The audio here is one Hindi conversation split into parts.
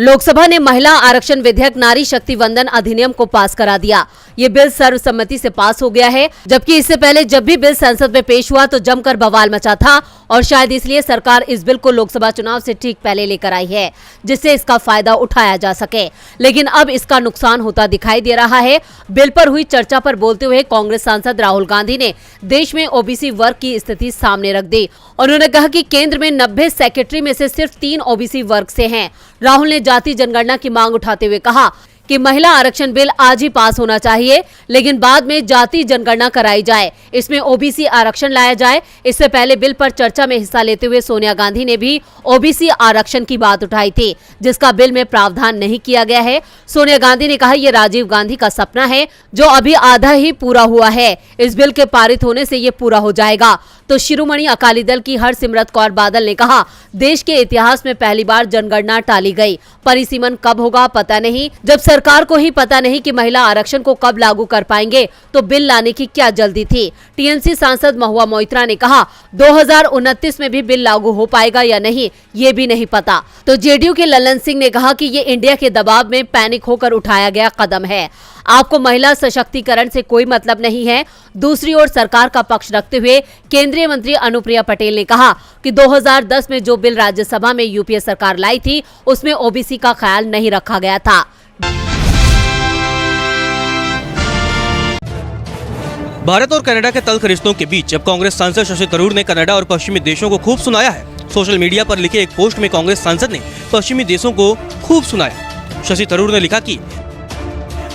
लोकसभा ने महिला आरक्षण विधेयक नारी शक्ति वंदन अधिनियम को पास करा दिया। ये बिल सर्वसम्मति से पास हो गया है, जबकि इससे पहले जब भी बिल संसद में पेश हुआ तो जमकर बवाल मचा था और शायद इसलिए सरकार इस बिल को लोकसभा चुनाव से ठीक पहले लेकर आई है, जिससे इसका फायदा उठाया जा सके। लेकिन अब इसका नुकसान होता दिखाई दे रहा है। बिल पर हुई चर्चा पर बोलते हुए कांग्रेस सांसद राहुल गांधी ने देश में ओबीसी वर्ग की स्थिति सामने रख दी। उन्होंने कहा कि केंद्र में 90 सेक्रेटरी में से सिर्फ 3 ओबीसी वर्ग से हैं। राहुल ने जाति जनगणना की मांग उठाते हुए कहा कि महिला आरक्षण बिल आज ही पास होना चाहिए, लेकिन बाद में जाति जनगणना कराई जाए, इसमें ओबीसी आरक्षण लाया जाए। इससे पहले बिल पर चर्चा में हिस्सा लेते हुए सोनिया गांधी ने भी ओबीसी आरक्षण की बात उठाई थी, जिसका बिल में प्रावधान नहीं किया गया है। सोनिया गांधी ने कहा ये राजीव गांधी का सपना है जो अभी आधा ही पूरा हुआ है। इस बिल के पारित होने से ये पूरा हो जाएगा। तो शिरोमणि अकाली दल की हरसिमरत कौर बादल ने कहा देश के इतिहास में पहली बार जनगणना टाली गई, परिसीमन कब होगा पता नहीं। जब सरकार को ही पता नहीं कि महिला आरक्षण को कब लागू कर पाएंगे तो बिल लाने की क्या जल्दी थी। टीएमसी सांसद महुआ मोइत्रा ने कहा 2029 में भी बिल लागू हो पाएगा या नहीं ये भी नहीं पता। तो जेडीयू के ललन सिंह ने कहा कि ये इंडिया के दबाव में पैनिक होकर उठाया गया कदम है, आपको महिला सशक्तिकरण से कोई मतलब नहीं है। दूसरी ओर सरकार का पक्ष रखते हुए केंद्रीय मंत्री अनुप्रिया पटेल ने कहा कि 2010 में जो बिल राज्यसभा में यूपीए सरकार लाई थी उसमें ओबीसी का ख्याल नहीं रखा गया था। भारत और कनाडा के तल्ख रिश्तों के बीच अब कांग्रेस सांसद शशि थरूर ने कनाडा और पश्चिमी देशों को खूब सुनाया है। सोशल मीडिया पर लिखे एक पोस्ट में कांग्रेस सांसद ने पश्चिमी देशों को खूब सुनाया। शशि थरूर ने लिखा कि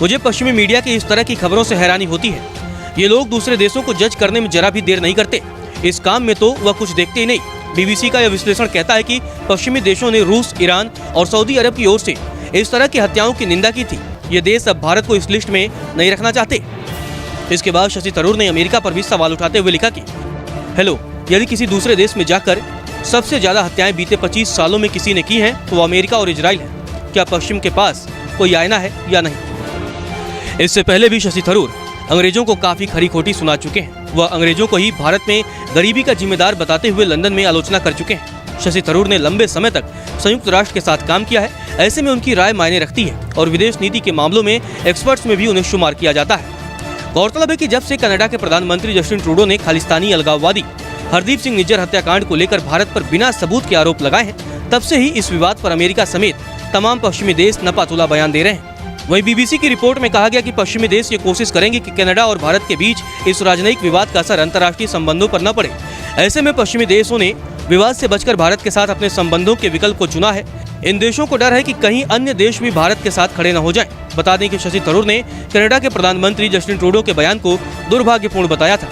मुझे पश्चिमी मीडिया की इस तरह की खबरों से हैरानी होती है। ये लोग दूसरे देशों को जज करने में जरा भी देर नहीं करते। इस काम में तो वह कुछ देखते ही नहीं। बीबीसी का यह विश्लेषण कहता है कि पश्चिमी देशों ने रूस, ईरान और सऊदी अरब की ओर से इस तरह की हत्याओं की निंदा की थी। ये देश अब भारत को इस लिस्ट में नहीं रखना चाहते। इसके बाद शशि थरूर ने अमेरिका पर भी सवाल उठाते हुए लिखा कि हेलो, यदि किसी दूसरे देश में जाकर सबसे ज्यादा हत्याएं बीते 25 सालों में किसी ने की हैं तो वो अमेरिका और इजराइल है। क्या पश्चिम के पास कोई आईना है या नहीं? इससे पहले भी शशि थरूर अंग्रेजों को काफी खरी खोटी सुना चुके हैं। वह अंग्रेजों को ही भारत में गरीबी का जिम्मेदार बताते हुए लंदन में आलोचना कर चुके हैं। शशि थरूर ने लंबे समय तक संयुक्त राष्ट्र के साथ काम किया है, ऐसे में उनकी राय मायने रखती है और विदेश नीति के मामलों में एक्सपर्ट्स में भी उन्हें शुमार किया जाता है। गौरतलब है कि जब से कनाडा के प्रधानमंत्री जस्टिन ट्रूडो ने खालिस्तानी अलगाववादी हरदीप सिंह निज्जर हत्याकांड को लेकर भारत पर बिना सबूत के आरोप लगाए हैं, तब से ही इस विवाद पर अमेरिका समेत तमाम पश्चिमी देश नपातुला बयान दे रहे हैं। वहीं बीबीसी की रिपोर्ट में कहा गया कि पश्चिमी देश ये कोशिश करेंगे कि कनाडा और भारत के बीच इस राजनयिक विवाद का असर अंतर्राष्ट्रीय संबंधों पर न पड़े। ऐसे में पश्चिमी देशों ने विवाद से बचकर भारत के साथ अपने संबंधों के विकल्प को चुना है। इन देशों को डर है कि कहीं अन्य देश भी भारत के साथ खड़े न हो जाएं। बता दें कि शशि थरूर ने कनाडा के प्रधानमंत्री जस्टिन ट्रूडो के बयान को दुर्भाग्यपूर्ण बताया था।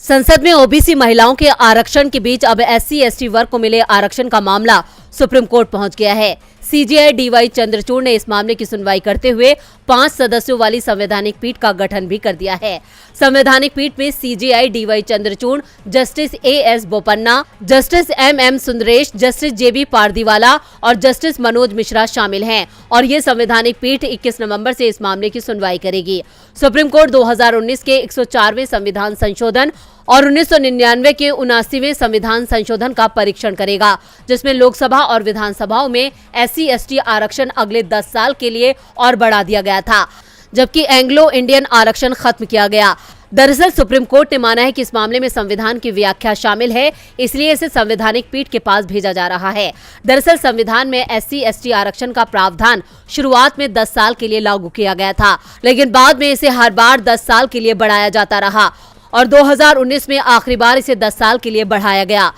संसद में ओबीसी महिलाओं के आरक्षण के बीच अब SC/ST वर्ग को मिले आरक्षण का मामला सुप्रीम कोर्ट पहुंच गया है। CJI DY चंद्रचूड़ ने इस मामले की सुनवाई करते हुए 5 सदस्यों वाली संवैधानिक पीठ का गठन भी कर दिया है। संवैधानिक पीठ में CJI DY Chandrachud, justice AS Bopanna, justice MM Sundaresh, justice JB Pardiwala और जस्टिस मनोज मिश्रा शामिल हैं और ये संवैधानिक पीठ 21 नवंबर से इस मामले की सुनवाई करेगी। सुप्रीम कोर्ट 2019 के 104वें संविधान संशोधन और 1999 के 79वें संविधान संशोधन का परीक्षण करेगा, जिसमें लोकसभा और विधानसभाओं में SC/ST आरक्षण अगले 10 साल के लिए और बढ़ा दिया गया था, जबकि एंग्लो इंडियन आरक्षण खत्म किया गया। दरअसल सुप्रीम कोर्ट ने माना है कि इस मामले में संविधान की व्याख्या शामिल है, इसलिए इसे संवैधानिक पीठ के पास भेजा जा रहा है। दरअसल संविधान में SC/ST आरक्षण का प्रावधान शुरुआत में 10 साल के लिए लागू किया गया था, लेकिन बाद में इसे हर बार 10 साल के लिए बढ़ाया जाता रहा और 2019 में आखिरी बार इसे 10 साल के लिए बढ़ाया गया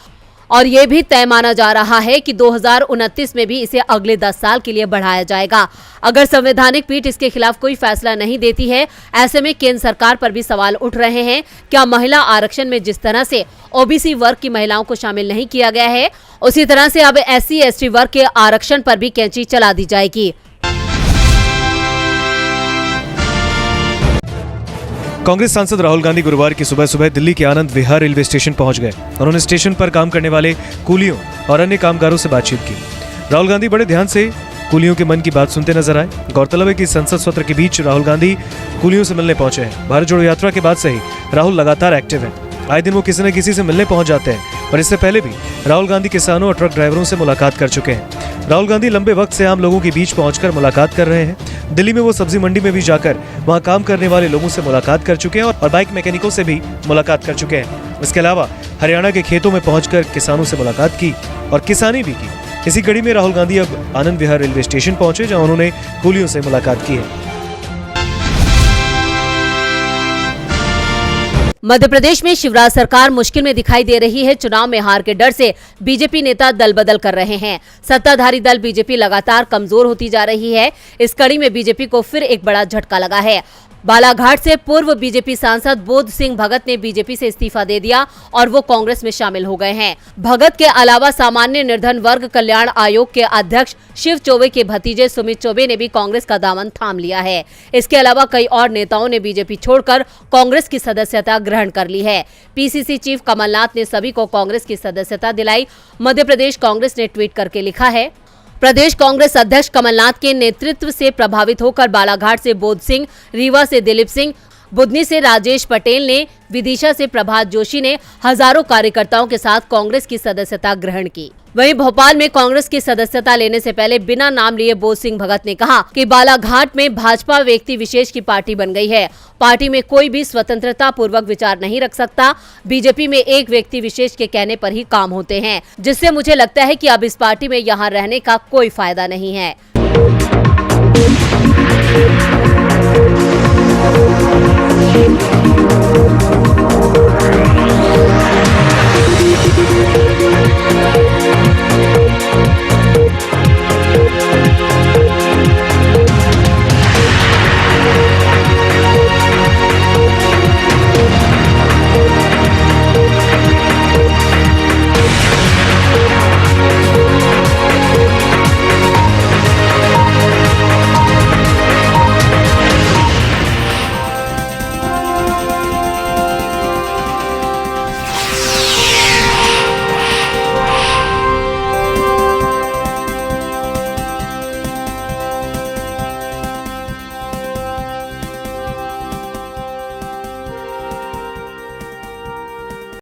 और ये भी तय माना जा रहा है कि 2029 में भी इसे अगले 10 साल के लिए बढ़ाया जाएगा। अगर संवैधानिक पीठ इसके खिलाफ कोई फैसला नहीं देती है, ऐसे में केंद्र सरकार पर भी सवाल उठ रहे हैं। क्या महिला आरक्षण में जिस तरह से ओबीसी वर्ग की महिलाओं को शामिल नहीं किया गया है, उसी तरह से अब SC/ST वर्ग के आरक्षण पर भी कैंची चला दी जाएगी। कांग्रेस सांसद राहुल गांधी गुरुवार की सुबह सुबह दिल्ली के आनंद विहार रेलवे स्टेशन पहुंच गए। उन्होंने स्टेशन पर काम करने वाले कुलियों और अन्य कामगारों से बातचीत की। राहुल गांधी बड़े ध्यान से कुलियों के मन की बात सुनते नजर आए। गौरतलब है कि संसद सत्र के बीच राहुल गांधी कुलियों से मिलने पहुंचे हैं। भारत जोड़ो यात्रा के बाद से ही राहुल लगातार एक्टिव हैं। आए दिन वो किसी न किसी से मिलने पहुंच जाते हैं और इससे पहले भी राहुल गांधी किसानों और ट्रक ड्राइवरों से मुलाकात कर चुके हैं। राहुल गांधी लंबे वक्त से आम लोगों के बीच पहुंचकर मुलाकात कर रहे हैं। दिल्ली में वो सब्जी मंडी में भी जाकर वहां काम करने वाले लोगों से मुलाकात कर चुके हैं और बाइक मैकेनिकों से भी मुलाकात कर चुके हैं। इसके अलावा हरियाणा के खेतों में पहुंचकर किसानों से मुलाकात की और किसानी भी की। इसी कड़ी में राहुल गांधी अब आनंद विहार रेलवे स्टेशन पहुंचे, जहां उन्होंने कुलियों से मुलाकात की है। मध्य प्रदेश में शिवराज सरकार मुश्किल में दिखाई दे रही है। चुनाव में हार के डर से बीजेपी नेता दल बदल कर रहे हैं। सत्ताधारी दल बीजेपी लगातार कमजोर होती जा रही है। इस कड़ी में बीजेपी को फिर एक बड़ा झटका लगा है। बालाघाट से पूर्व बीजेपी सांसद बोध सिंह भगत ने बीजेपी से इस्तीफा दे दिया और वो कांग्रेस में शामिल हो गए हैं। भगत के अलावा सामान्य निर्धन वर्ग कल्याण आयोग के अध्यक्ष शिव चौबे के भतीजे सुमित चौबे ने भी कांग्रेस का दामन थाम लिया है। इसके अलावा कई और नेताओं ने बीजेपी छोड़कर कांग्रेस की सदस्यता ग्रहण कर ली है। पीसीसी चीफ कमलनाथ ने सभी को कांग्रेस की सदस्यता दिलाई। मध्य प्रदेश कांग्रेस ने ट्वीट करके लिखा है, प्रदेश कांग्रेस अध्यक्ष कमलनाथ के नेतृत्व से प्रभावित होकर बालाघाट से बोध सिंह, रीवा से दिलीप सिंह, बुधनी से राजेश पटेल ने, विदिशा से प्रभात जोशी ने हजारों कार्यकर्ताओं के साथ कांग्रेस की सदस्यता ग्रहण की। वहीं भोपाल में कांग्रेस की सदस्यता लेने से पहले बिना नाम लिए बोध सिंह भगत ने कहा कि बालाघाट में भाजपा व्यक्ति विशेष की पार्टी बन गई है। पार्टी में कोई भी स्वतंत्रता पूर्वक विचार नहीं रख सकता। बीजेपी में एक व्यक्ति विशेष के कहने पर ही काम होते हैं, जिससे मुझे लगता है कि अब इस पार्टी में यहाँ रहने का कोई फायदा नहीं है।